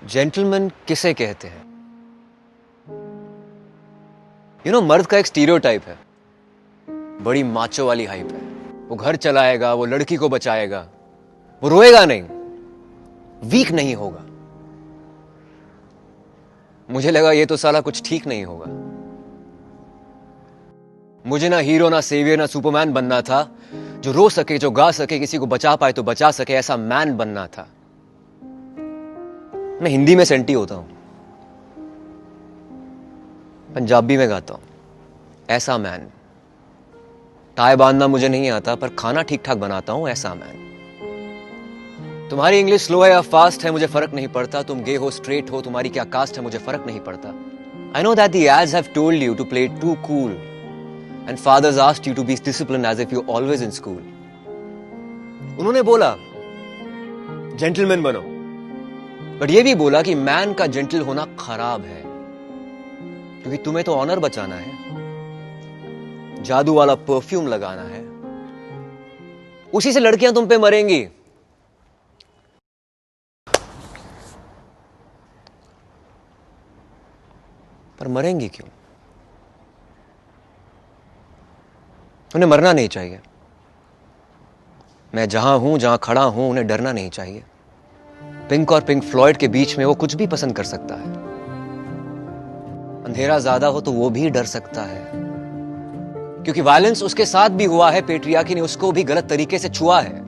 Gentleman किसे कहते हैं? मर्द का एक स्टीरियोटाइप है, बड़ी माचो वाली हाइप है। वो घर चलाएगा, वो लड़की को बचाएगा, वो रोएगा नहीं, वीक नहीं होगा। मुझे लगा ये तो साला कुछ ठीक नहीं होगा। मुझे ना हीरो, ना सेवियर, ना सुपरमैन बनना था, जो रो सके, जो गा सके, किसी को बचा पाए तो बचा सके, ऐसा मैन बनना था। मैं हिंदी में सेंटी होता हूं, पंजाबी में गाता हूं, ऐसा मैन। टाई बांधना मुझे नहीं आता, पर खाना ठीक ठाक बनाता हूं, ऐसा मैन। तुम्हारी इंग्लिश स्लो है या फास्ट है मुझे फर्क नहीं पड़ता। तुम गे हो, स्ट्रेट हो, तुम्हारी क्या कास्ट है मुझे फर्क नहीं पड़ता। I know that the ads have told you to play too cool and fathers asked you to be disciplined as if you always in school. उन्होंने बोला जेंटलमैन बनो, बट ये भी बोला कि मैन का जेंटल होना खराब है, क्योंकि तुम्हें तो ऑनर बचाना है, जादू वाला परफ्यूम लगाना है, उसी से लड़कियां तुम पे मरेंगी। पर मरेंगी क्यों? उन्हें मरना नहीं चाहिए। मैं जहां हूं, जहां खड़ा हूं, उन्हें डरना नहीं चाहिए। पिंक और पिंक फ्लॉयड के बीच में वो कुछ भी पसंद कर सकता है। अंधेरा ज्यादा हो तो वो भी डर सकता है, क्योंकि वायलेंस उसके साथ भी हुआ है। पेट्रियार्की ने उसको भी गलत तरीके से छुआ है।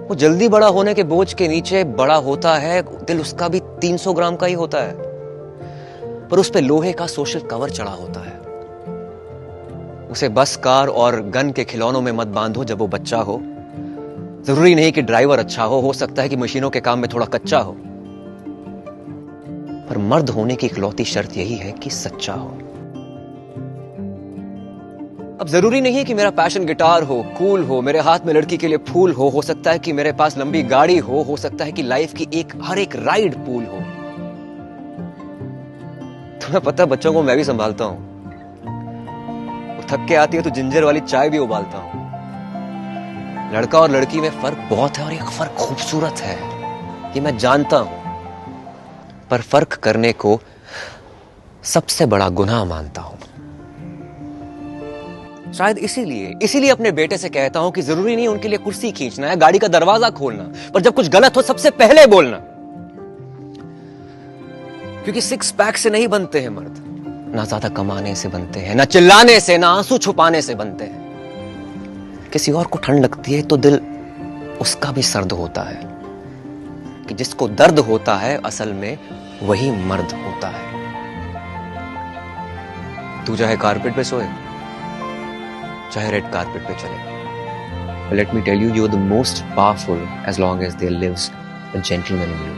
वो जल्दी बड़ा होने के बोझ के नीचे बड़ा होता है। दिल उसका भी 300 ग्राम का ही होता है, पर उस पे लोहे का सोशल कवर चढ़ा होता है। उसे बस, कार और गन के खिलौनों में मत बांधो जब वो बच्चा हो। जरूरी नहीं कि ड्राइवर अच्छा हो सकता है कि मशीनों के काम में थोड़ा कच्चा हो, पर मर्द होने की इकलौती शर्त यही है कि सच्चा हो। अब जरूरी नहीं है कि मेरा पैशन गिटार हो, कूल हो, मेरे हाथ में लड़की के लिए फूल हो सकता है कि मेरे पास लंबी गाड़ी हो सकता है कि लाइफ की हर एक राइड पूल हो। तुम्हें पता है, बच्चों को मैं भी संभालता हूं। वो थक के आती है तो जिंजर वाली चाय भी उबालता हूं। लड़का और लड़की में फर्क बहुत है, और ये फर्क खूबसूरत है, ये मैं जानता हूं, पर फर्क करने को सबसे बड़ा गुनाह मानता हूं। शायद इसीलिए अपने बेटे से कहता हूं कि जरूरी नहीं उनके लिए कुर्सी खींचना है, गाड़ी का दरवाजा खोलना, पर जब कुछ गलत हो सबसे पहले बोलना। क्योंकि 6 पैक से नहीं बनते हैं मर्द, ना ज्यादा कमाने से बनते हैं, ना चिल्लाने से, ना आंसू छुपाने से बनते हैं। किसी और को ठंड लगती है तो दिल उसका भी सर्द होता है, कि जिसको दर्द होता है असल में वही मर्द होता है। तू चाहे कारपेट पे सोए, चाहे रेड कारपेट पे चले, let me tell you, you are the most powerful as long as there lives a gentleman in you.